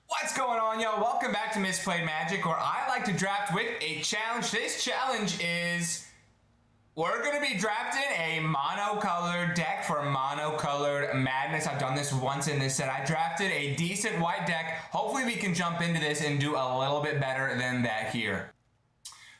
What's going on, yo? Welcome back to Misplayed Magic, where I like to draft with a challenge. Today's challenge is we're going to be drafting a mono-colored deck for mono-colored madness. I've done this once in this set. I drafted a decent white deck. Hopefully we can jump into this and do a little bit better than that here.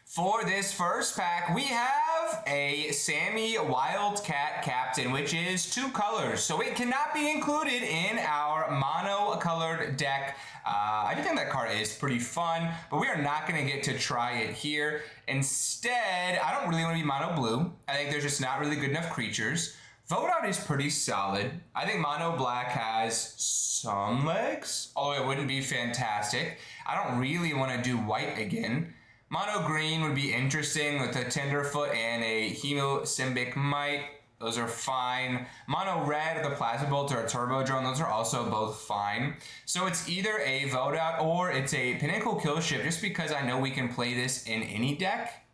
For this first pack, we have a Sammy Wildcat Captain, which is 2 colors. So it cannot be included in our mono-colored deck. I do think that card is pretty fun, but we are not going to get to try it here. Instead, I don't really want to be mono blue. I think there's just not really good enough creatures. Vote Out is pretty solid. I think mono black has some legs, although it wouldn't be fantastic. I don't really want to do white again. Mono green would be interesting with a Tenderfoot and a Hemosymbic Mite. Those are fine. Mono red with a Plasma Bolt or a Turbo Drone. Those are also both fine. So it's either a Vote Out or it's a Pinnacle Kill Ship, just because I know we can play this in any deck.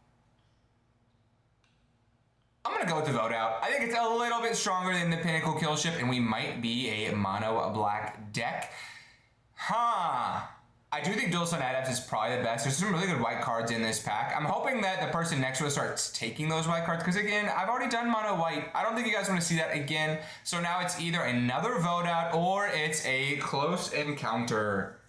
I'm going to go with the Vote Out. I think it's a little bit stronger than the Pinnacle Kill Ship, and we might be a mono black deck. I do think Dual Sun Adepts is probably the best. There's some really good white cards in this pack. I'm hoping that the person next to us starts taking those white cards, because again, I've already done mono white. I don't think you guys want to see that again. So now it's either another Vote Out or it's a Close Encounter.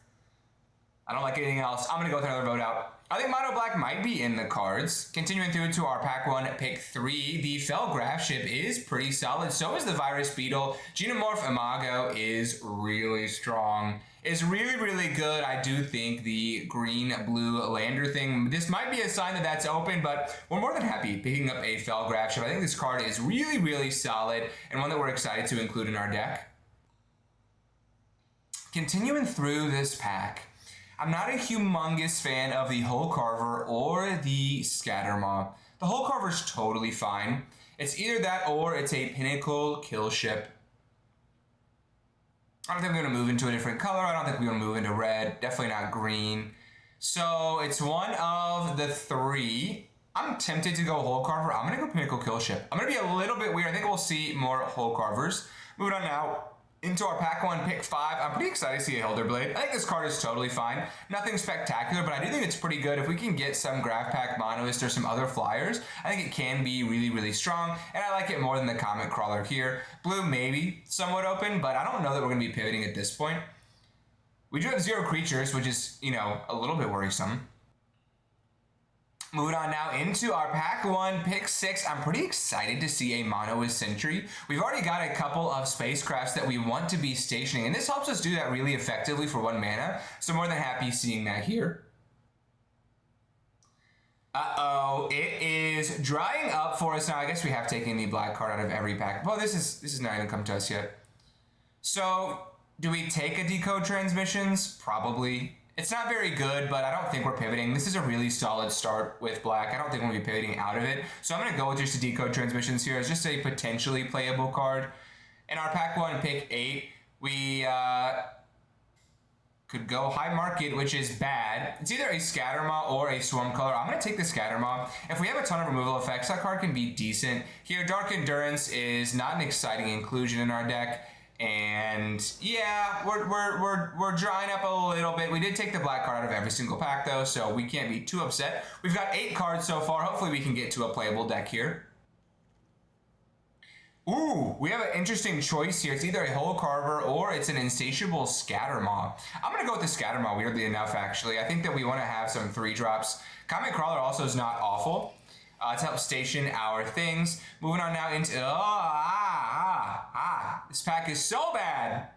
I don't like anything else. I'm going to go with another Vote Out. I think mono black might be in the cards. Continuing through to our pack 1, pick 3. The Felgraph ship is pretty solid. So is the Virus Beetle. Geomorph Imago is really strong. Is really, really good. I do think the green-blue lander thing, this might be a sign that that's open, but we're more than happy picking up a Felgraph ship. I think this card is really, really solid and one that we're excited to include in our deck. Continuing through this pack, I'm not a humongous fan of the Hole Carver or the Scattermaw. The Hole Carver's totally fine. It's either that or it's a Pinnacle Kill Ship. I don't think we're going to move into a different color. I don't think we're going to move into red. Definitely not green. So it's one of the 3. I'm tempted to go Hole Carver. I'm going to go Pinnacle Kill Ship. I'm going to be a little bit weird. I think we'll see more Hole Carvers. Moving on now into our pack 1, pick 5. I'm pretty excited to see a Hilderblade. I think this card is totally fine. Nothing spectacular, but I do think it's pretty good. If we can get some Graph Pack Monoist or some other flyers, I think it can be really, really strong, and I like it more than the Comet Crawler here. Blue maybe somewhat open, but I don't know that we're going to be pivoting at this point. We do have 0 creatures, which is, you know, a little bit worrisome. Moving on now into our pack 1, pick 6. I'm pretty excited to see a Monoist Sentry. We've already got a couple of spacecrafts that we want to be stationing, and this helps us do that really effectively for 1 mana. So more than happy seeing that here. Uh-oh, it is drying up for us now. I guess we have taken the black card out of every pack. Well, this is not even come to us yet. So do we take a Decode Transmissions? Probably. It's not very good, but I don't think we're pivoting. This is a really solid start with black. I don't think we're going to be pivoting out of it. So I'm going to go with just a Decode Transmissions here as just a potentially playable card. In our pack 1, pick 8, we could go High Market, which is bad. It's either a Scattermaw or a Swarm Color. I'm going to take the Scattermaw. If we have a ton of removal effects, that card can be decent. Here, Dark Endurance is not an exciting inclusion in our deck. And yeah, we're drying up a little bit. We did take the black card out of every single pack though, so we can't be too upset. We've got 8 cards so far. Hopefully we can get to a playable deck here. Ooh, we have an interesting choice here. It's either a Hole Carver or it's an Insatiable Scattermaw. I'm going to go with the Scattermaw, weirdly enough, actually. I think that we want to have some 3-drops. Comet Crawler also is not awful. To help station our things. Moving on now into... This pack is so bad.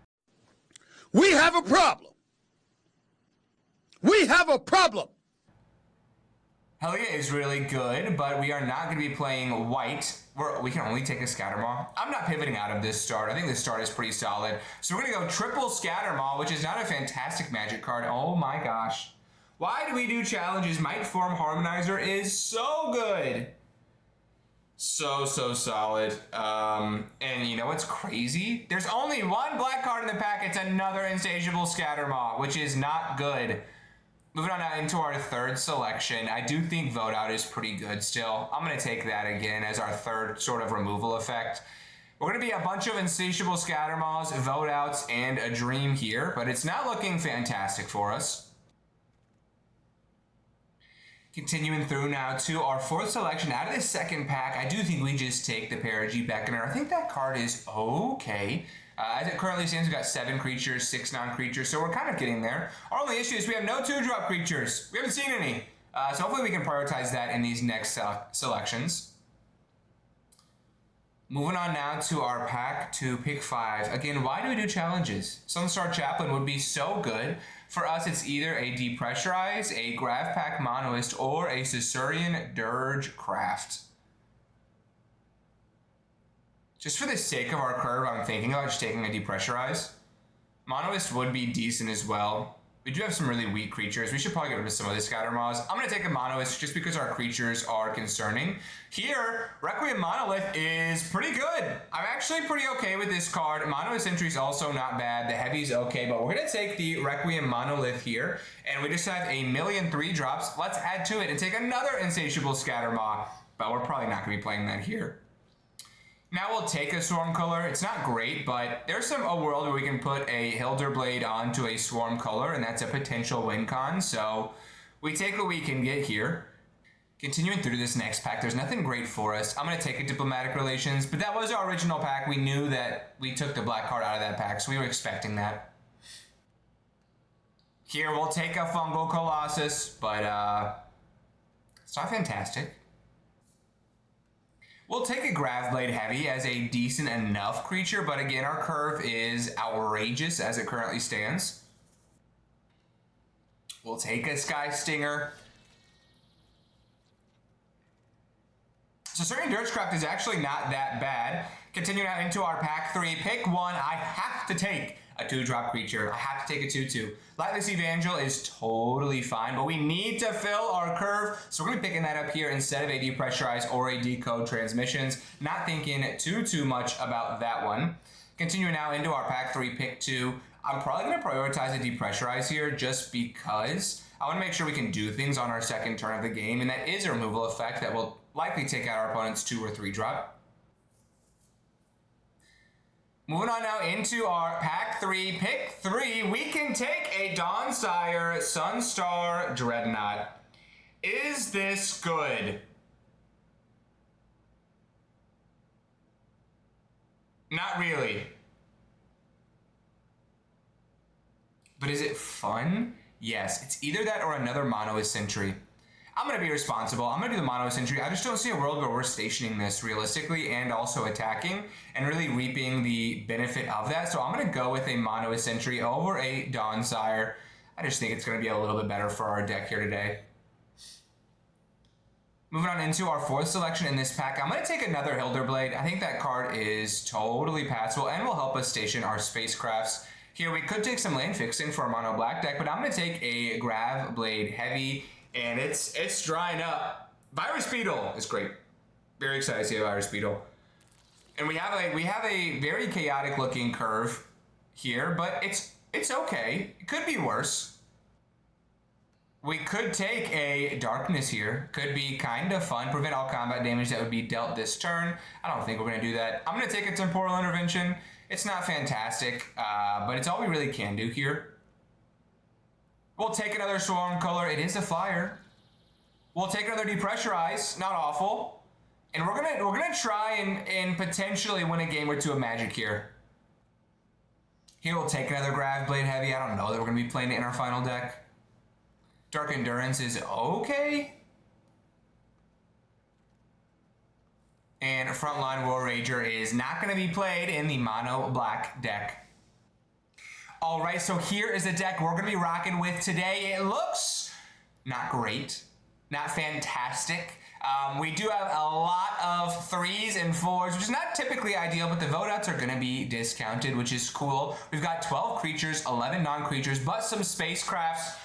We have a problem. We have a problem. Hellia is really good, but we are not going to be playing white. We can only take a Scattermaw. I'm not pivoting out of this start. I think this start is pretty solid. So we're going to go triple Scattermaw, which is not a fantastic magic card. Oh my gosh. Why do we do challenges? Might Form Harmonizer is so good. So solid. And you know what's crazy? There's only 1 black card in the pack. It's another Insatiable Scattermaw, which is not good. Moving on now into our 3rd selection. I do think Vote Out is pretty good still. I'm going to take that again as our 3rd sort of removal effect. We're going to be a bunch of insatiable scattermaws, vote outs, and a dream here, but it's not looking fantastic for us. Continuing through now to our fourth selection out of this second pack, I do think we just take the Perigee Beckoner. I think that card is okay. As it currently stands, we've got 7 creatures, 6 non-creatures, so we're kind of getting there. Our only issue is we have no 2-drop creatures. We haven't seen any. So hopefully we can prioritize that in these next selections. Moving on now to our pack to pick 5. Again, why do we do challenges? Sunstar Chaplain would be so good. For us, it's either a Depressurize, a Grav Pack Monoist, or a Caesarean Dirge Craft. Just for the sake of our curve, I'm thinking about just taking a Depressurize. Monoist would be decent as well. We do have some really weak creatures. We should probably get rid of some of the Scattermaws. I'm going to take a Monoist just because our creatures are concerning. Here, Requiem Monolith is pretty good. I'm actually pretty okay with this card. Monoist Entry is also not bad. The Heavy's okay, but we're going to take the Requiem Monolith here, and we just have a million 3-drops. Let's add to it and take another Insatiable Scattermaw, but we're probably not going to be playing that here. Now we'll take a Swarmcolor. It's not great, but there's a world where we can put a Hilderblade onto a Swarmcolor, and that's a potential win con, so we take what we can get here. Continuing through this next pack, there's nothing great for us. I'm going to take a Diplomatic Relations, but that was our original pack. We knew that we took the black card out of that pack, so we were expecting that. Here we'll take a Fungal Colossus, but it's not fantastic. We'll take a Gravblade Heavy as a decent enough creature, but again, our curve is outrageous as it currently stands. We'll take a Sky Stinger. So Caesarean Dirgecraft is actually not that bad. Continuing out into our pack 3, pick 1. I have to take a 2-drop creature. I have to take a 2/2. Lightless Evangel is totally fine, but we need to fill our curve, so we're going to be picking that up here instead of a Depressurize or a Decode Transmissions. Not thinking too much about that one. Continuing now into our pack 3, pick 2. I'm probably going to prioritize a Depressurize here just because I want to make sure we can do things on our second turn of the game, and that is a removal effect that will likely take out our opponent's 2 or 3 drop. Moving on now into our pack 3, pick 3, we can take a Dawnsire Sunstar Dreadnought. Is this good? Not really. But is it fun? Yes, it's either that or another Monoist Sentry. I'm going to be responsible. I'm going to do the Monoist Sentry. I just don't see a world where we're stationing this realistically and also attacking and really reaping the benefit of that. So I'm going to go with a Monoist Sentry over a Dawnsire. I just think it's going to be a little bit better for our deck here today. Moving on into our 4th selection in this pack, I'm going to take another Hilderblade. I think that card is totally passable and will help us station our spacecrafts. Here we could take some land fixing for a mono black deck, but I'm going to take a Gravblade Heavy. And it's drying up. Virus Beetle is great. Very excited to see a Virus Beetle. And we have a very chaotic looking curve here, but it's okay. It could be worse. We could take a Darkness here. Could be kind of fun. Prevent all combat damage that would be dealt this turn. I don't think we're going to do that. I'm going to take a Temporal Intervention. It's not fantastic, but it's all we really can do here. We'll take another Swarmcolor. It is a flyer. We'll take another Depressurize. Not awful. And we're gonna try and potentially win a game or 2 of Magic here. Here we'll take another Gravblade Heavy. I don't know that we're gonna be playing it in our final deck. Dark Endurance is okay. And Frontline War Rager is not gonna be played in the mono black deck. All right, so here is the deck we're going to be rocking with today. It looks not great, not fantastic. We do have a lot of 3s and 4s, which is not typically ideal, but the vote outs are going to be discounted, which is cool. We've got 12 creatures, 11 non-creatures, but some spacecrafts.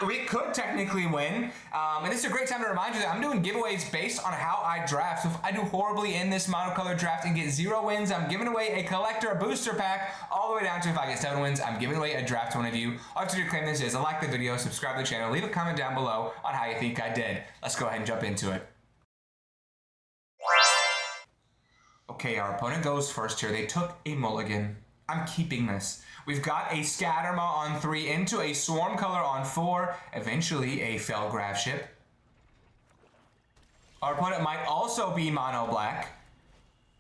We could technically win, and this is a great time to remind you that I'm doing giveaways based on how I draft. So if I do horribly in this monocolor draft and get 0 wins, I'm giving away a collector, a booster pack, all the way down to if I get 7 wins, I'm giving away a draft to one of you. All you have to do to claim this is like the video, subscribe to the channel, leave a comment down below on how you think I did. Let's go ahead and jump into it. Okay, our opponent goes first here. They took a mulligan. I'm keeping this. We've got a Scattermaw on 3 into a Swarm Color on 4, eventually a Felgraf ship. Our opponent might also be mono black.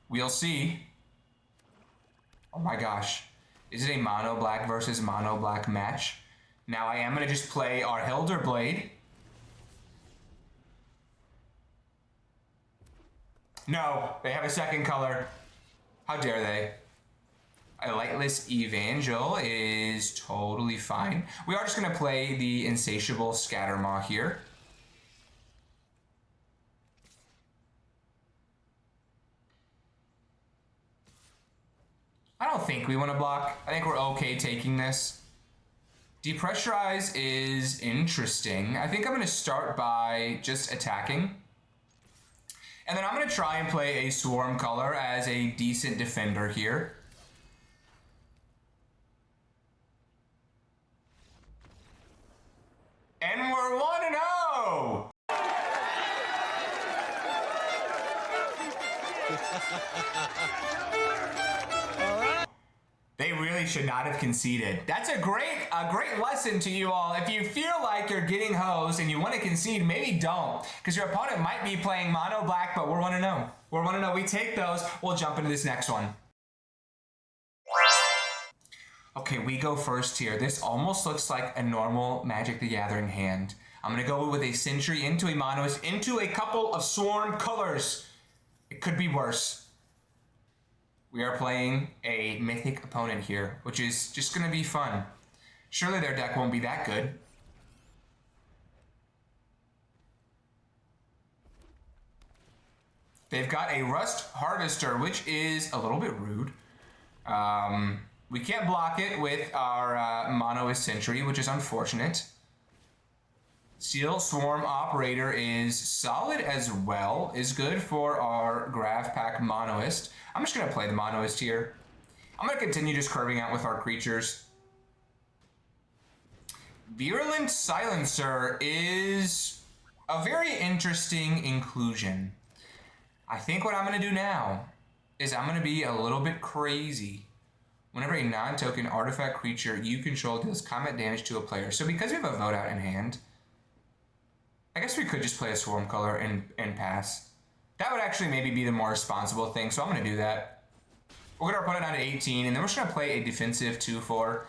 We'll see. Oh my gosh. Is it a mono black versus mono black match? Now I am going to just play our Hilder Blade. No, they have a second color. How dare they? A Lightless Evangel is totally fine. We are just going to play the Insatiable Scattermaw here. I don't think we want to block. I think we're okay taking this. Depressurize is interesting. I think I'm going to start by just attacking. And then I'm going to try and play a Swarm Color as a decent defender here. And we're 1-0! They really should not have conceded. That's a great lesson to you all. If you feel like you're getting hosed and you want to concede, maybe don't. Because your opponent might be playing mono black, but we're 1-0. We're 1-0. We take those. We'll jump into this next one. Okay, we go first here. This almost looks like a normal Magic the Gathering hand. I'm going to go with a Sentry into a Monoist, into a couple of Swarm Colors. It could be worse. We are playing a Mythic opponent here, which is just going to be fun. Surely their deck won't be that good. They've got a Rust Harvester, which is a little bit rude. We can't block it with our Monoist Sentry, which is unfortunate. Seal Swarm Operator is solid as well, is good for our Graph Pack Monoist. I'm just going to play the Monoist here. I'm going to continue just curving out with our creatures. Virulent Silencer is a very interesting inclusion. I think what I'm going to do now is I'm going to be a little bit crazy. Whenever a non-token artifact creature you control deals combat damage to a player. So because we have a vote out in hand, I guess we could just play a Swarm Color and pass. That would actually maybe be the more responsible thing, so I'm going to do that. We'll get our opponent down to 18, and then we're just going to play a defensive 2-4.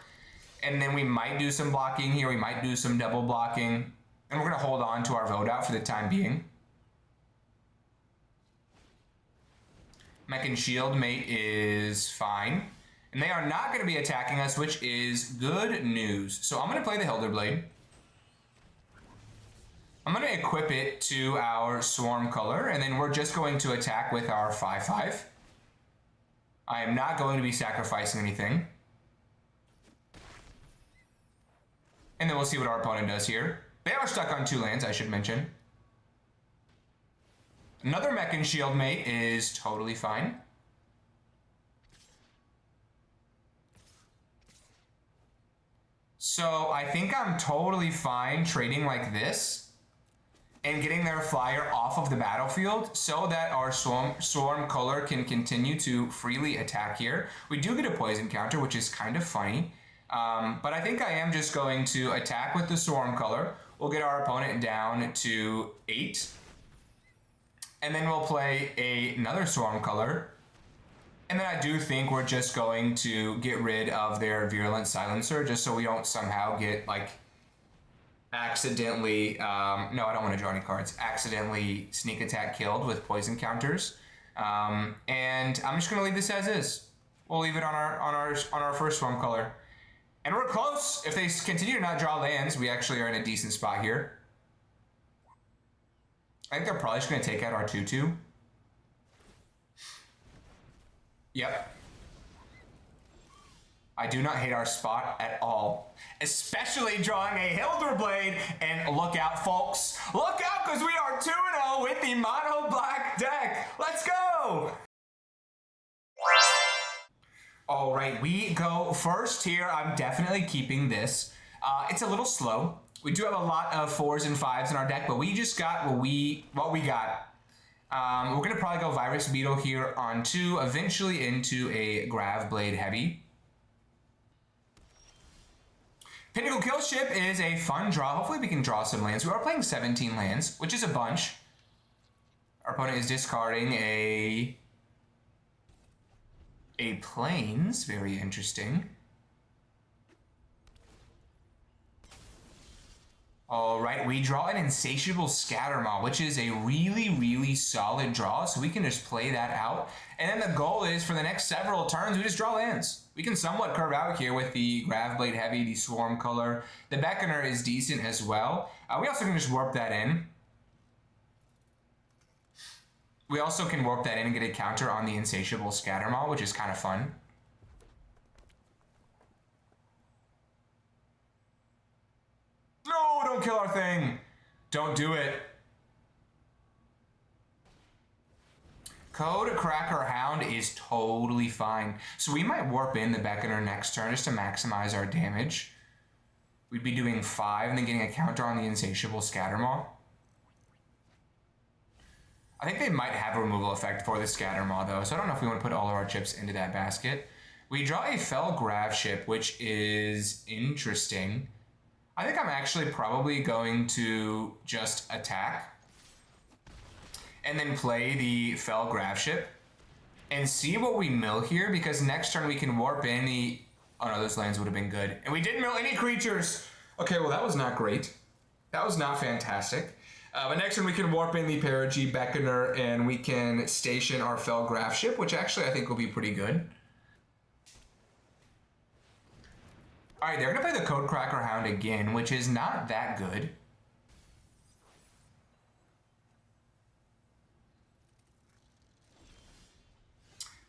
And then we might do some blocking here, we might do some double blocking, and we're going to hold on to our vote out for the time being. Mech and Shield Mate is fine. And they are not going to be attacking us, which is good news. So I'm going to play the Hilder Blade. I'm going to equip it to our Swarm Color, and then we're just going to attack with our 5/5. I am not going to be sacrificing anything. And then we'll see what our opponent does here. They are stuck on 2 lands, I should mention. Another Mech and Shield Mate is totally fine. So I think I'm totally fine trading like this and getting their flyer off of the battlefield so that our Swarm Color can continue to freely attack here. We do get a poison counter, which is kind of funny. But I think I am just going to attack with the Swarm Color. We'll get our opponent down to 8. And then we'll play another Swarm Color. And then I do think we're just going to get rid of their Virulent Silencer just so we don't somehow get, like, accidentally, no, I don't want to draw any cards, accidentally sneak attack killed with poison counters. And I'm just going to leave this as is. We'll leave it on our first Swarm Color. And we're close. If they continue to not draw lands, we actually are in a decent spot here. I think they're probably just going to take out our 2/2. Yep. I do not hate our spot at all. Especially drawing a Hilder Blade. And look out, folks. Look out, because we are 2-0 with the mono black deck. Let's go. All right, we go first here. I'm definitely keeping this. It's a little slow. We do have a lot of 4s and 5s in our deck, but we just got what we got. We're going to probably go Virus Beetle here on 2, eventually into a Graveblade Heavy. Pinnacle Kill Ship is a fun draw. Hopefully we can draw some lands. We are playing 17 lands, which is a bunch. Our opponent is discarding a Plains. Very interesting. All right, we draw an Insatiable Scattermaw, which is a really, really solid draw, so we can just play that out. And then the goal is for the next several turns, we just draw lands. We can somewhat curve out here with the Graveblade Heavy, the Swarm color. The Beckoner is decent as well. We also can just warp that in. We also can warp that in and get a counter on the Insatiable Scattermaw, which is kind of fun. No, don't kill our thing. Don't do it. Code Cracker Hound is totally fine. So we might warp in the Beckoner next turn just to maximize our damage. We'd be doing 5 and then getting a counter on the Insatiable Scattermaw. I think they might have a removal effect for the Scattermaw though, so I don't know if we want to put all of our chips into that basket. We draw a Fell Grav Ship, which is interesting. I think I'm actually probably going to just attack and then play the Fell Grav Ship and see what we mill here, because next turn we can warp in the... Oh no, those lands would have been good. And we didn't mill any creatures! Okay, well that was not great. That was not fantastic. But next turn we can warp in the Perigee Beckoner and we can station our Fell Grav Ship, which actually I think will be pretty good. Alright, they're going to play the Code Cracker Hound again, which is not that good.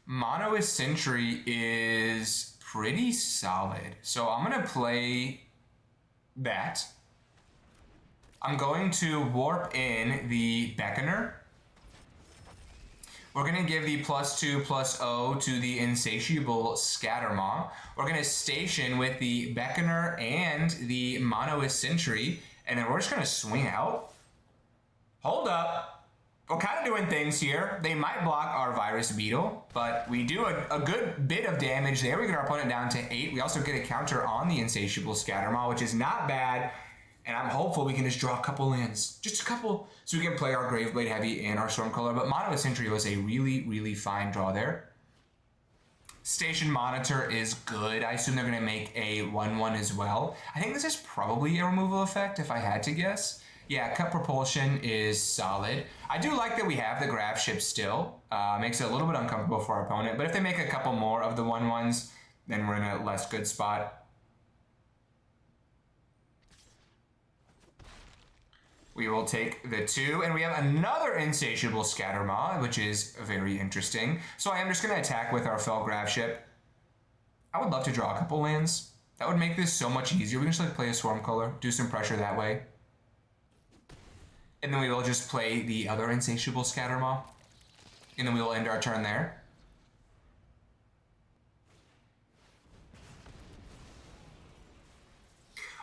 Monoist Sentry is pretty solid. So I'm going to play that. I'm going to warp in the Beckoner. We're going to give the +2/+0 to the Insatiable Scattermaw. We're going to station with the Beckoner and the Monoist Sentry, and then we're just going to swing out. Hold up. We're kind of doing things here. They might block our Virus Beetle, but we do a good bit of damage there. We get our opponent down to 8. We also get a counter on the Insatiable Scattermaw, which is not bad. And I'm hopeful we can just draw a couple lands. Just a couple. So we can play our Graveblade Heavy and our Stormcaller. But Monoist Sentry was a really, really fine draw there. Station Monitor is good. I assume they're going to make a 1/1 as well. I think this is probably a removal effect if I had to guess. Yeah, Cut Propulsion is solid. I do like that we have the Grav Ship still. Makes it a little bit uncomfortable for our opponent. But if they make a couple more of the 1/1s, then we're in a less good spot. We will take the 2, and we have another Insatiable Scattermaw, which is very interesting. So I am just going to attack with our Fell Grav Ship. I would love to draw a couple lands. That would make this so much easier. We can just play a Swarmcaller, do some pressure that way. And then we will just play the other Insatiable Scattermaw. And then we will end our turn there.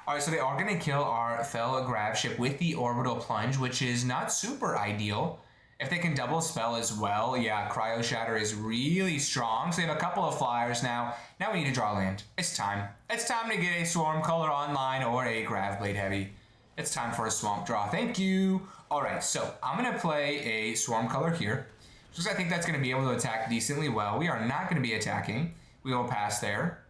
Alright, so they are going to kill our Fell Grav Ship with the Orbital Plunge, which is not super ideal. If they can double spell as well, yeah, Cryo Shatter is really strong. So they have a couple of flyers now. Now we need to draw land. It's time. It's time to get a Swarmcaller online or a Graveblade Heavy. It's time for a Swamp draw. Thank you. Alright, so I'm going to play a Swarmcaller here, because I think that's going to be able to attack decently well. We are not going to be attacking. We will pass there.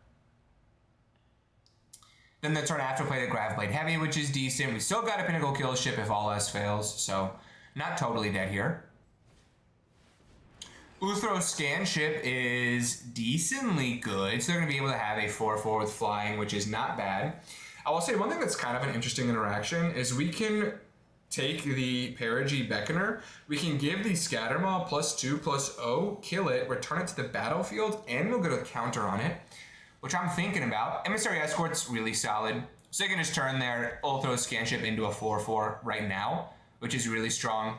Then the turn after, play the Graveblade Heavy, which is decent. We still got a Pinnacle Kill Ship if all else fails, so not totally dead here. Uthro Scan Ship is decently good, so they're going to be able to have a 4/4 with flying, which is not bad. I will say one thing that's kind of an interesting interaction is we can take the Perigee Beckoner, we can give the Scattermaw +2/+0, kill it, return it to the battlefield, and we'll get a counter on it, which I'm thinking about. Emissary Escort's really solid. So they can just turn their Ulthro Scan Ship into a 4/4 right now, which is really strong.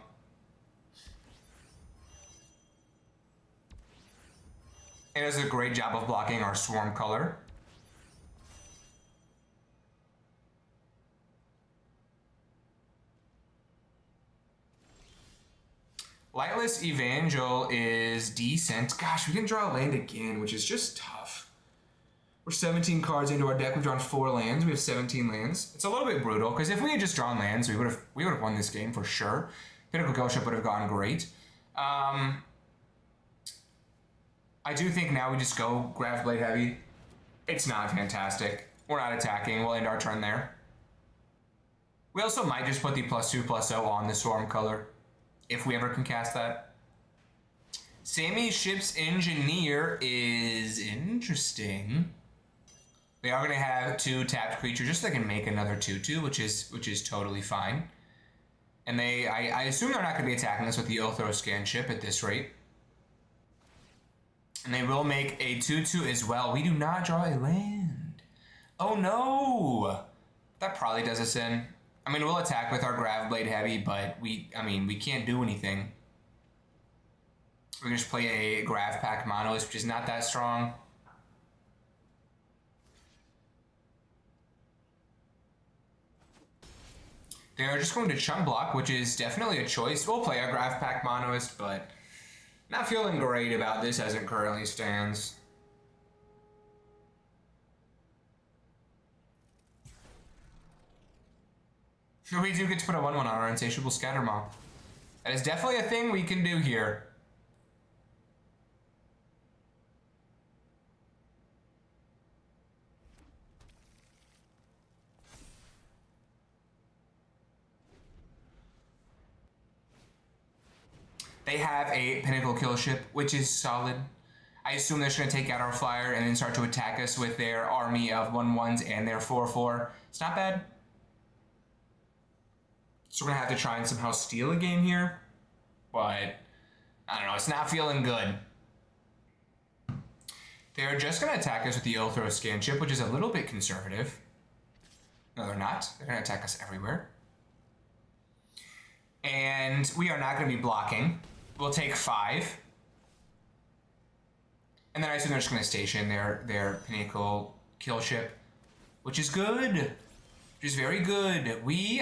It does a great job of blocking our Swarmcaller. Lightless Evangel is decent. Gosh, we didn't draw a land again, which is just tough. We're 17 cards into our deck. We've drawn 4 lands. We have 17 lands. It's a little bit brutal, because if we had just drawn lands, we would have won this game for sure. Pinnacle Killship would have gone great. I do think now we just go Grav Blade Heavy. It's not fantastic. We're not attacking. We'll end our turn there. We also might just put the +2/+0 on the Storm color, if we ever can cast that. Sammy's Ship's Engineer is interesting. They are going to have 2 tapped creatures just so they can make another 2/2, which is totally fine. And I assume they're not going to be attacking us with the Othro-Scan Ship at this rate. And they will make a 2/2 as well. We do not draw a land. Oh no! That probably does us in. I mean, we'll attack with our Grav Blade Heavy, but we can't do anything. We're going to just play a Grav Pack Monoist, which is not that strong. They're just going to Chunk Block, which is definitely a choice. We'll play our Grav Pack Monoist, but not feeling great about this as it currently stands. We do get to put a 1/1 on our Insatiable Scattermaw. That is definitely a thing we can do here. They have a Pinnacle Killship, which is solid. I assume they're just going to take out our flyer and then start to attack us with their army of 1/1s and their 4/4. It's not bad. So we're going to have to try and somehow steal a game here. But, I don't know, it's not feeling good. They're just going to attack us with the Othro-Scan Ship, which is a little bit conservative. No, they're not. They're going to attack us everywhere. And we are not going to be blocking. We'll take 5. And then I assume they're just going to station their Pinnacle Killship, which is good. Which is very good. We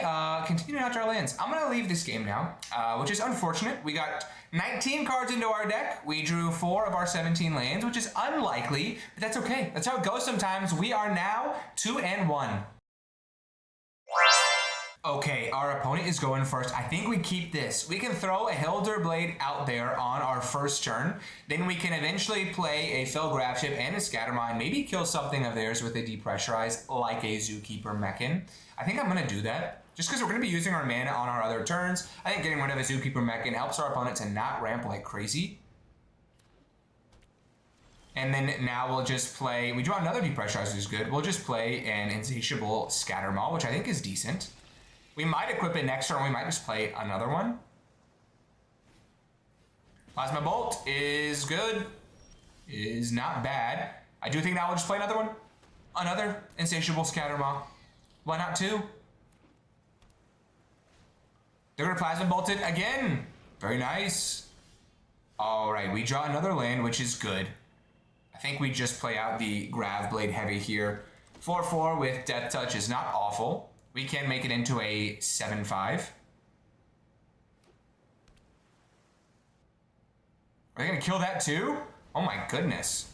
continue to not draw lands. I'm going to leave this game now, which is unfortunate. We got 19 cards into our deck. We drew 4 of our 17 lands, which is unlikely, but that's okay. That's how it goes sometimes. We are now 2-1. Okay, our opponent is going first. I think we keep this. We can throw a Hilder Blade out there on our first turn. Then we can eventually play a Fill Grav Ship and a Scattermaw and maybe kill something of theirs with a Depressurize, like a Zookeeper Mechan. I think I'm going to do that. Just because we're going to be using our mana on our other turns. I think getting rid of a Zookeeper Mechan helps our opponent to not ramp like crazy. And then now we'll just play... We draw another Depressurize, which is good. We'll just play an Insatiable Scattermaw, which I think is decent. We might equip it next turn. We might just play another one. Plasma Bolt is good. Is not bad. I do think now we'll just play another one. Another Insatiable Scattermaw. Why not 2? They're going to Plasma Bolt it again. Very nice. All right, we draw another land, which is good. I think we just play out the Grav Blade Heavy here. 4/4 with Death Touch is not awful. We can make it into a 7/5. Are they going to kill that too? Oh my goodness.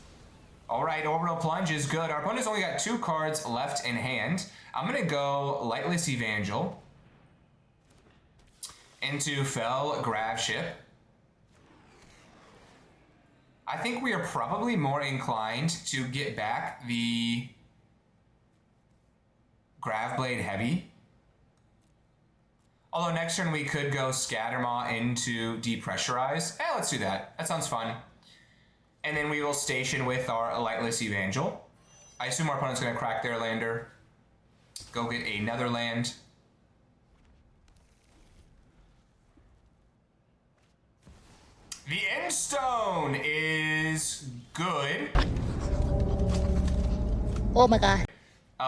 All right, Orbital Plunge is good. Our opponent's only got 2 cards left in hand. I'm going to go Lightless Evangel into Fell Grav Ship. I think we are probably more inclined to get back the Grav Blade Heavy. Although next turn we could go Scattermaw into Depressurize. Let's do that. That sounds fun. And then we will station with our Lightless Evangel. I assume our opponent's going to crack their lander. Go get another land. The End Stone is good. Oh my god.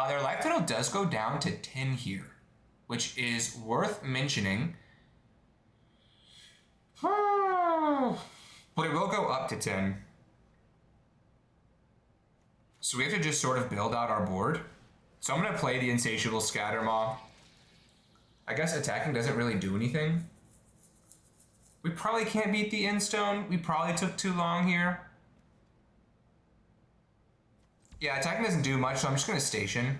Their life total does go down to 10 here, which is worth mentioning. But it will go up to 10. So we have to just sort of build out our board. So I'm going to play the Insatiable Scattermaw. I guess attacking doesn't really do anything. We probably can't beat the Endstone. We probably took too long here. Yeah, attacking doesn't do much, so I'm just going to station.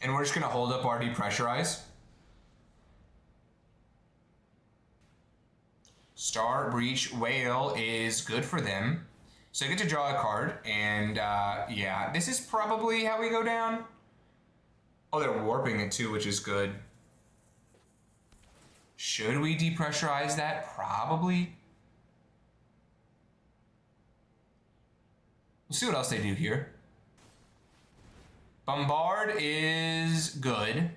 And we're just going to hold up our depressurize. Star Breach Whale is good for them. So I get to draw a card, and yeah, this is probably how we go down. Oh, they're warping it too, which is good. Should we depressurize that? Probably. We'll see what else they do here. Bombard is good.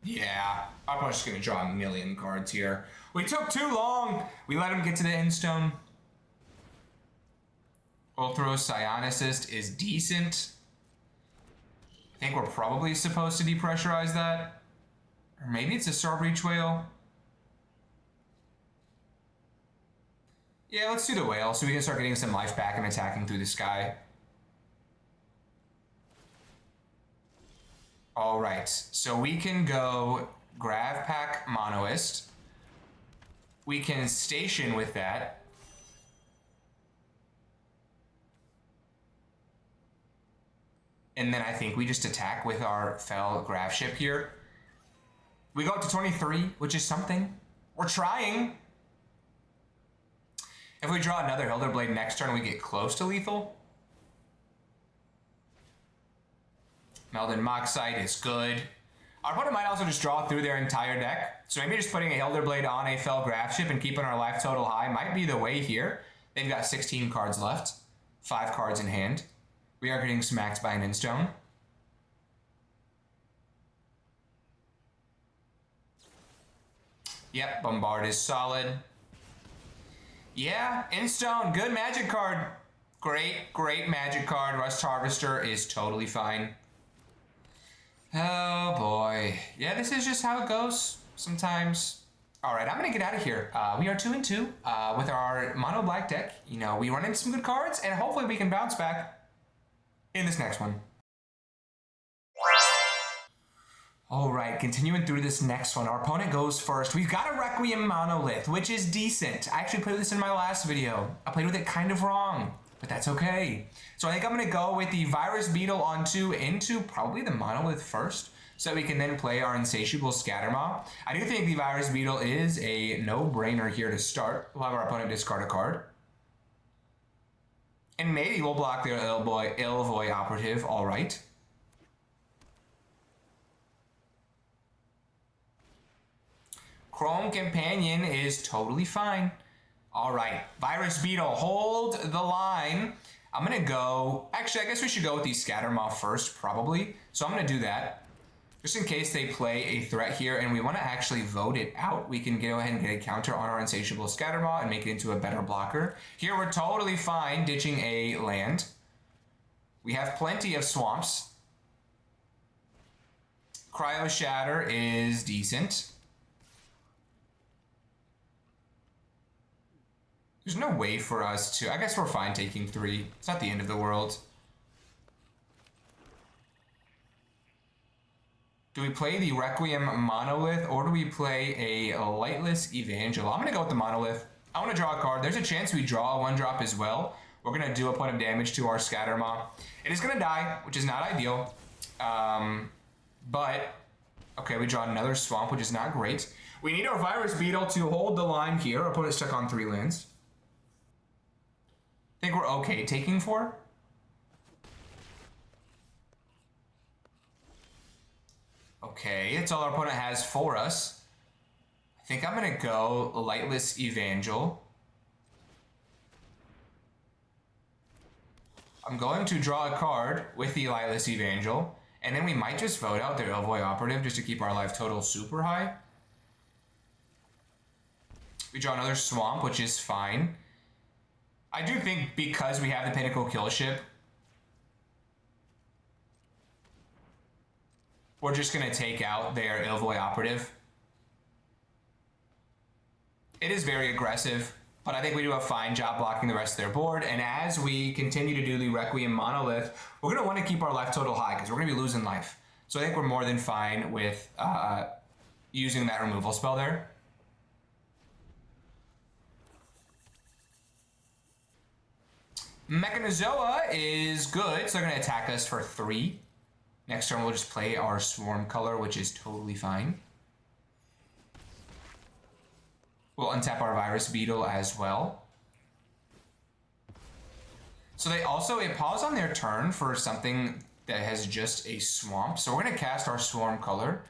Yeah, I'm just going to draw a million cards here. We took too long. We let him get to the Endstone. Ulthros Psionicist is decent. I think we're probably supposed to depressurize that. Or maybe it's a Star Breach Whale. Yeah, let's do the whale so we can start getting some life back and attacking through the sky. All right, so we can go Gravpack Monoist. We can station with that. And then I think we just attack with our Fell Grav Ship here. We go up to 23, which is something. We're trying. If we draw another Hilderblade next turn, we get close to lethal. Meldon Moxite is good. Our opponent might also just draw through their entire deck. So maybe just putting a Hilderblade on a Fell Grav Ship and keeping our life total high might be the way here. They've got 16 cards left. 5 cards in hand. We are getting smacked by an Endstone. Yep, Bombard is solid. Yeah, Endstone, good magic card. Great magic card. Rust Harvester is totally fine. Oh boy. Yeah, this is just how it goes sometimes. All right, I'm gonna get out of here. We are 2-2 with our mono black deck. You know, we run into some good cards, and hopefully we can bounce back in this next one. All right, continuing through this next one. Our opponent goes first. We've got a Requiem Monolith, which is decent. I actually played this in my last video. I played with it kind of wrong, but that's okay. So I think I'm gonna go with the Virus Beetle into probably the Monolith first, so that we can then play our Insatiable Scattermaw. I do think the Virus Beetle is a no-brainer here to start. We'll have our opponent discard a card. And maybe we'll block their Ilvoy Operative, all right. Chrome Companion is totally fine. All right, Virus Beetle, hold the line. I'm gonna go, actually, I guess we should go with the Scattermaw first, probably. So I'm gonna do that. Just in case they play a threat here and we wanna actually vote it out, we can go ahead and get a counter on our Insatiable Scattermaw and make it into a better blocker. Here we're totally fine ditching a land. We have plenty of swamps. Cryo Shatter is decent. There's no way for us to... I guess we're fine taking 3. It's not the end of the world. Do we play the Requiem Monolith or do we play a Lightless Evangel? I'm going to go with the Monolith. I want to draw a card. There's a chance we draw a 1-drop as well. We're going to do a point of damage to our Scattermaw. It is going to die, which is not ideal. But, okay, we draw another Swamp, which is not great. We need our Virus Beetle to hold the line here. Our opponent's stuck on 3 lands. I think we're okay taking 4. Okay, that's all our opponent has for us. I think I'm gonna go Lightless Evangel. I'm going to draw a card with the Lightless Evangel, and then we might just vote out their Ilvoy Operative just to keep our life total super high. We draw another Swamp, which is fine. I do think because we have the Pinnacle Kill Ship, we're just going to take out their Ilvoy Operative. It is very aggressive, but I think we do a fine job blocking the rest of their board. And as we continue to do the Requiem Monolith, we're going to want to keep our life total high because we're going to be losing life. So I think we're more than fine with using that removal spell there. Mechanozoa is good, so they're going to attack us for 3. Next turn, we'll just play our Swarm color, which is totally fine. We'll untap our Virus Beetle as well. So they also, it paused on their turn for something that has just a Swamp. So we're going to cast our Swarm color.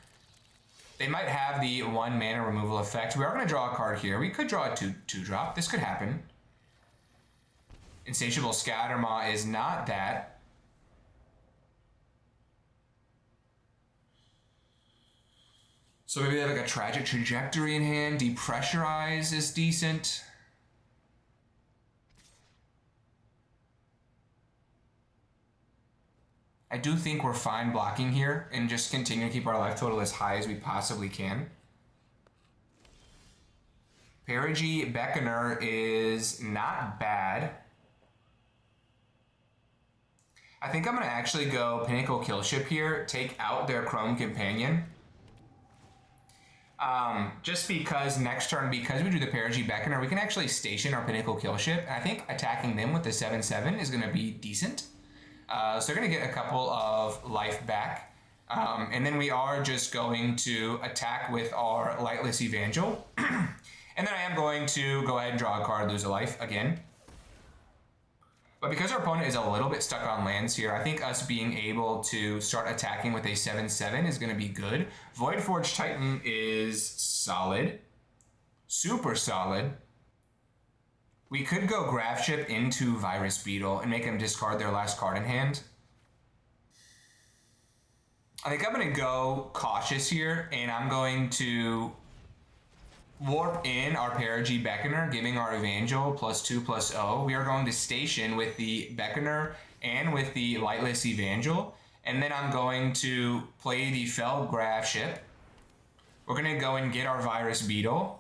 They might have the 1 mana removal effect. We are going to draw a card here. We could draw a 2-drop. This could happen. Insatiable Scattermaw is not that. So maybe they have like a Tragic Trajectory in hand. Depressurize is decent. I do think we're fine blocking here and just continue to keep our life total as high as we possibly can. Perigi Beckoner is not bad. I think I'm going to actually go Pinnacle Killship here, take out their Chrome Companion. Just because next turn, because we do the Perigi Beckoner, we can actually station our Pinnacle Killship. And I think attacking them with the 7/7 is going to be decent. So they're going to get a couple of life back. And then we are just going to attack with our Lightless Evangel. And then I am going to go ahead and draw a card, lose a life again. But because our opponent is a little bit stuck on lands here, I think us being able to start attacking with a 7/7 is going to be good. Voidforge Titan is solid. Super solid. We could go Graph Ship into Virus Beetle and make them discard their last card in hand. I think I'm going to go cautious here, and I'm going to warp in our Perigi Beckoner, giving our Evangel +2/+0. We are going to station with the Beckoner and with the Lightless Evangel, and then I'm going to play the Fell Graph Ship. We're going to go and get our Virus Beetle,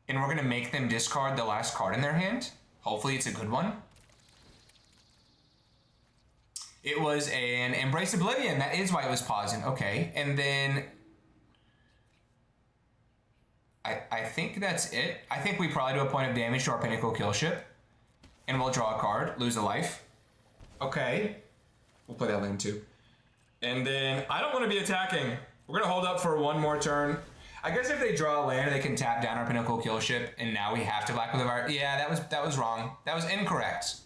and we're going to make them discard the last card in their hand. Hopefully it's a good one. It was an Embrace Oblivion. That is why it was pausing. Okay, and then I think that's it. I think we probably do a point of damage to our Pinnacle Killship, and we'll draw a card, lose a life. Okay, we'll play that land too. And then I don't want to be attacking. We're gonna hold up for 1 more turn. I guess if they draw a land, they can tap down our Pinnacle Killship, and now we have to black with a virus. Yeah, that was wrong. That was incorrect.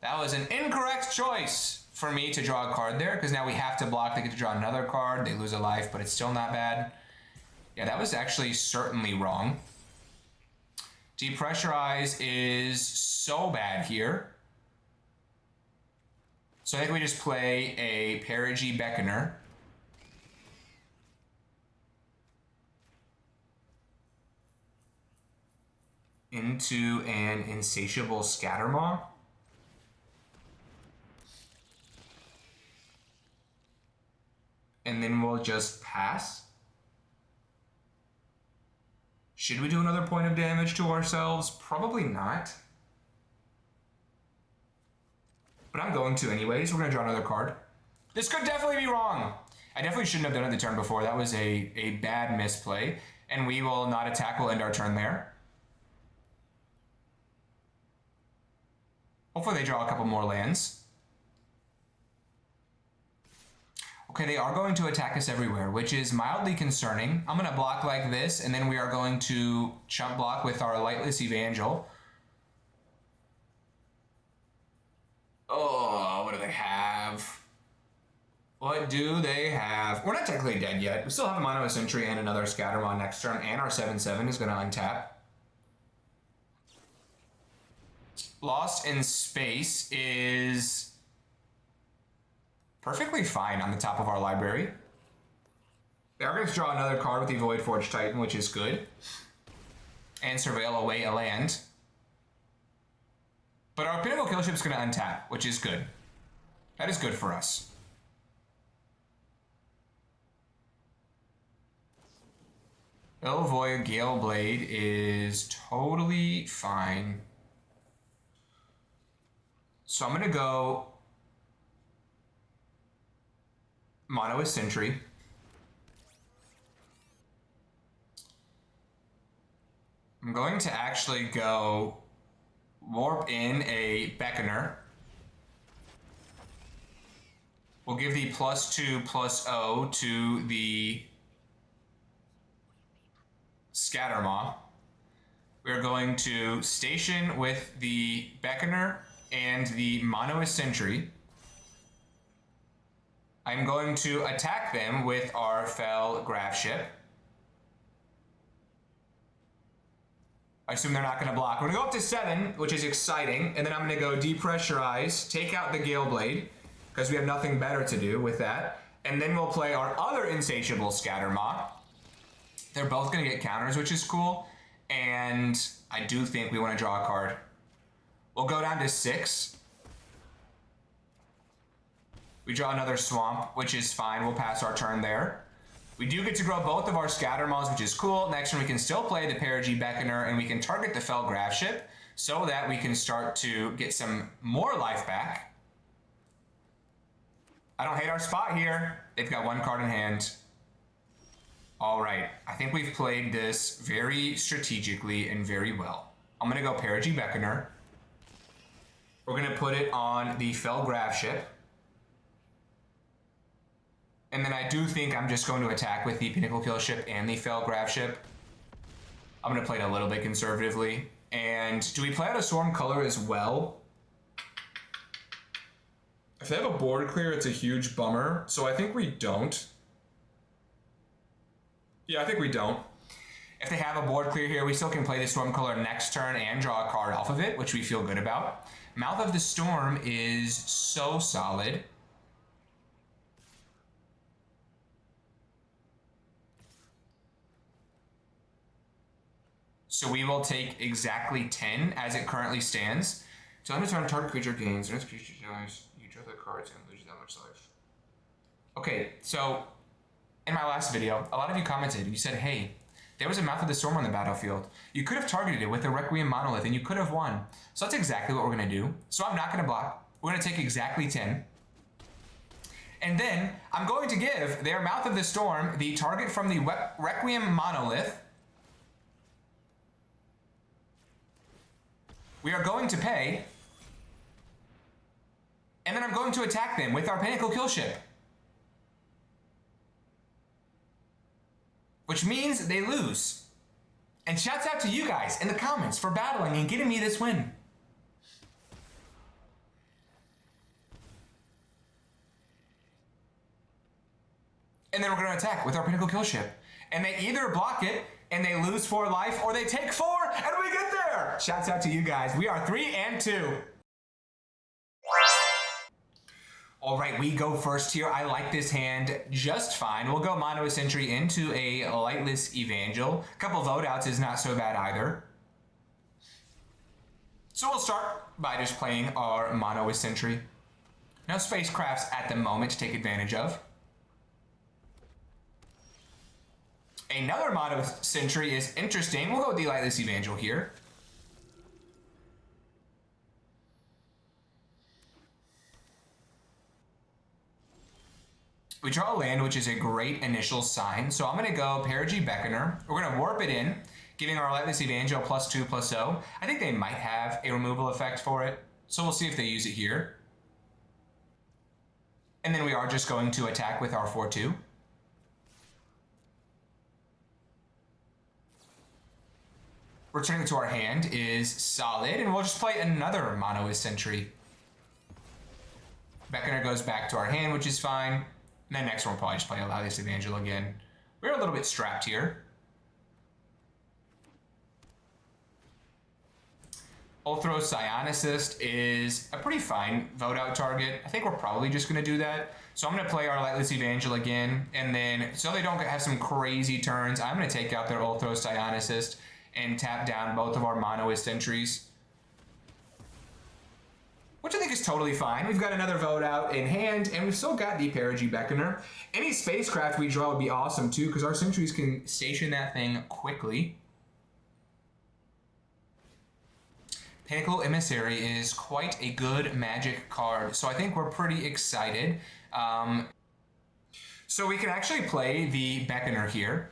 That was an incorrect choice for me to draw a card there, because now we have to block. They get to draw another card. They lose a life, but it's still not bad. Yeah, that was actually certainly wrong. Depressurize is so bad here. So I think we just play a Perigi Beckoner. Into an Insatiable Scattermaw. And then we'll just pass. Should we do another point of damage to ourselves? Probably not. But I'm going to anyways. We're going to draw another card. This could definitely be wrong. I definitely shouldn't have done it the turn before. That was a bad misplay. And we will not attack. We'll end our turn there. Hopefully they draw a couple more lands. Okay, they are going to attack us everywhere, which is mildly concerning. I'm going to block like this, and then we are going to chump block with our Lightless Evangel. Oh, what do they have? What do they have? We're not technically dead yet. We still have a Mono Sentry and another Scattermaw next turn, and our 7/7 is going to untap. Lost in Space is perfectly fine on the top of our library. They are going to draw another card with the Voidforge Titan, which is good. And surveil away a land. But our Pinnacle Killship is going to untap, which is good. That is good for us. Elvoy Galeblade is totally fine. So I'm going to go Mono Sentry. I'm going to actually go warp in a Beckoner. We'll give the +2/+0 to the Scattermaw. We're going to station with the Beckoner and the Monoist Sentry. I'm going to attack them with our Fell Graph Ship. I assume they're not going to block. We're going to go up to 7, which is exciting, and then I'm going to go depressurize, take out the Gale Blade, because we have nothing better to do with that, and then we'll play our other Insatiable Scattermaw. They're both going to get counters, which is cool, and I do think we want to draw a card. We'll go down to 6. We draw another Swamp, which is fine. We'll pass our turn there. We do get to grow both of our Scattermaws, which is cool. Next one, we can still play the Perigee Beckoner, and we can target the Fell Graph Ship so that we can start to get some more life back. I don't hate our spot here. They've got 1 card in hand. All right, I think we've played this very strategically and very well. I'm gonna go Perigee Beckoner. We're gonna put it on the Fell Graph Ship. And then I do think I'm just going to attack with the Pinnacle Kill Ship and the Fell Graph Ship. I'm gonna play it a little bit conservatively. And do we play out a Storm Color as well? If they have a board clear, it's a huge bummer. So I think we don't. Yeah, I think we don't. If they have a board clear here, we still can play the Storm Color next turn and draw a card off of it, which we feel good about. Mouth of the Storm is so solid. So we will take exactly 10 as it currently stands. So every time target creature gains, and this creature dies, you draw the cards and lose that much life. Okay, so in my last video, a lot of you commented. You said, hey, there was a Mouth of the Storm on the battlefield. You could have targeted it with a Requiem Monolith and you could have won. So that's exactly what we're going to do. So I'm not going to block. We're going to take exactly 10. And then I'm going to give their Mouth of the Storm the target from the Requiem Monolith. We are going to pay, and then I'm going to attack them with our Pinnacle Kill Ship. Which means they lose. And shouts out to you guys in the comments for battling and getting me this win. And then we're going to attack with our Pinnacle Kill Ship. And they either block it and they lose 4 life, or they take 4 and we get there. Shouts out to you guys. We are 3-2. All right, we go first here. I like this hand just fine. We'll go Monoist Sentry into a Lightless Evangel. A couple vote outs is not so bad either. So we'll start by just playing our Monoist Sentry. No spacecrafts at the moment to take advantage of. Another Monoist Sentry is interesting. We'll go with the Lightless Evangel here. We draw a land, which is a great initial sign. So I'm going to go Perigee Beckoner. We're going to warp it in, giving our Lightless Evangel +2/+0. I think they might have a removal effect for it. So we'll see if they use it here. And then we are just going to attack with our 4/2. Returning to our hand is solid, and we'll just play another Monoist Sentry. Beckoner goes back to our hand, which is fine. And then next one we'll probably just play a Lightless Evangel again. We're a little bit strapped here. Ulthros Psionicist is a pretty fine vote out target. I think we're probably just going to do that. So I'm going to play our Lightless Evangel again, and then so they don't have some crazy turns, I'm going to take out their Ulthros Psionicist and tap down both of our Monoist Sentries. Which I think is totally fine. We've got another vote out in hand, and we've still got the Perigee Beckoner. Any spacecraft we draw would be awesome too, because our sentries can station that thing quickly. Pinnacle Emissary is quite a good Magic card, so I think we're pretty excited. So we can actually play the Beckoner here.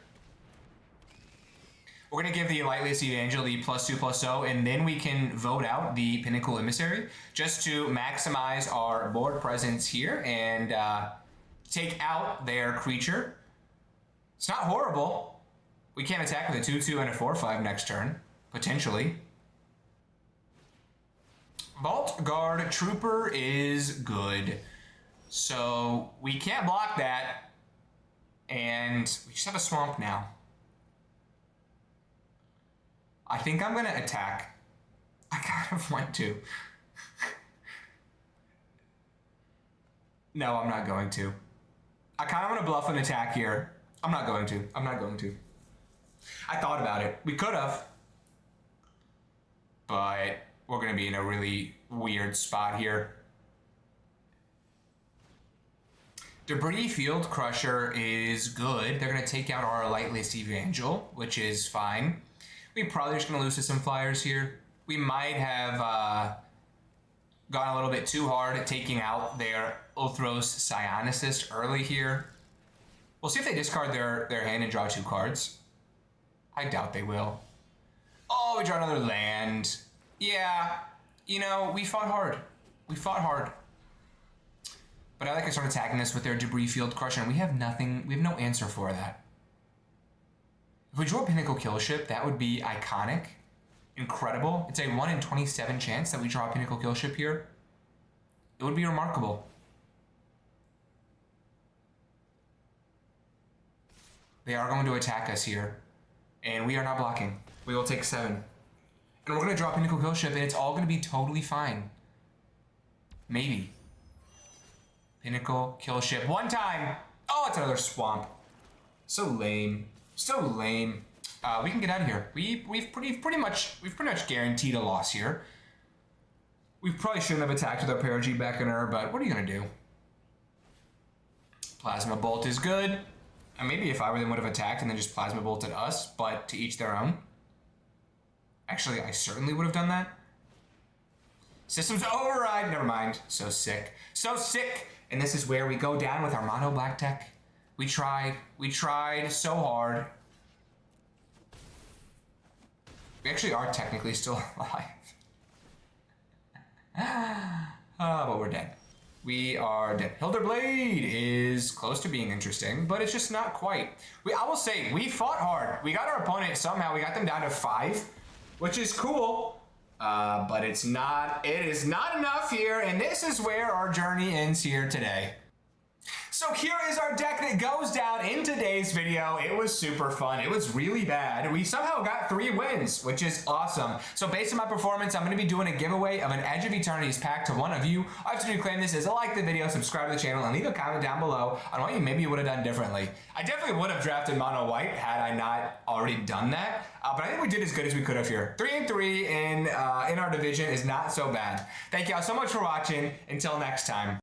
We're going to give the Lightliest Evangel the +2/+0, and then we can vote out the Pinnacle Emissary just to maximize our board presence here and take out their creature. It's not horrible. We can't attack with a 2/2 and a 4/5 next turn, potentially. Vault Guard Trooper is good. So we can't block that. And we just have a swamp now. I think I'm going to attack. I kind of want to. No, I'm not going to. I kind of want to bluff an attack here. I'm not going to. I'm not going to. I thought about it. We could have. But we're going to be in a really weird spot here. Debris Field Crusher is good. They're going to take out our Lightliest Evangel, which is fine. We're probably just going to lose to some flyers here. We might have gone a little bit too hard at taking out their Uthros Psionicist early here. We'll see if they discard their hand and draw 2 cards. I doubt they will. Oh, we draw another land. Yeah, you know, we fought hard. We fought hard. But I like to start attacking this with their Debris Field Crusher, and we have nothing, we have no answer for that. If we draw a Pinnacle Killship, that would be iconic. Incredible. It's a 1 in 27 chance that we draw a Pinnacle Killship here. It would be remarkable. They are going to attack us here, and we are not blocking. We will take 7. And we're going to draw a Pinnacle Killship, and it's all going to be totally fine. Maybe. Pinnacle Killship. One time! Oh, it's another swamp. So lame. So lame. We can get out of here. We've pretty much guaranteed a loss here. We probably shouldn't have attacked with our Perigee Beckoner, but what are you gonna do? Plasma Bolt is good. And maybe if I were them would have attacked and then just Plasma Bolted us, but to each their own. Actually, I certainly would have done that. Systems Override. Never mind. So sick. So sick. And this is where we go down with our mono black deck. We tried so hard. We actually are technically still alive. But we're dead. We are dead. Hilderblade is close to being interesting, but it's just not quite. I will say, we fought hard. We got our opponent somehow. We got them down to 5, which is cool. But it is not enough here, and this is where our journey ends here today. So here is our deck that goes down in today's video. It was super fun. It was really bad. We somehow got 3 wins, which is awesome. So based on my performance, I'm going to be doing a giveaway of an Edge of Eternities pack to one of you. All I have to do to claim this is like the video, subscribe to the channel, and leave a comment down below on what you would have done differently. I definitely would have drafted mono white had I not already done that. But I think we did as good as we could have here. 3-3 in our division is not so bad. Thank y'all so much for watching. Until next time.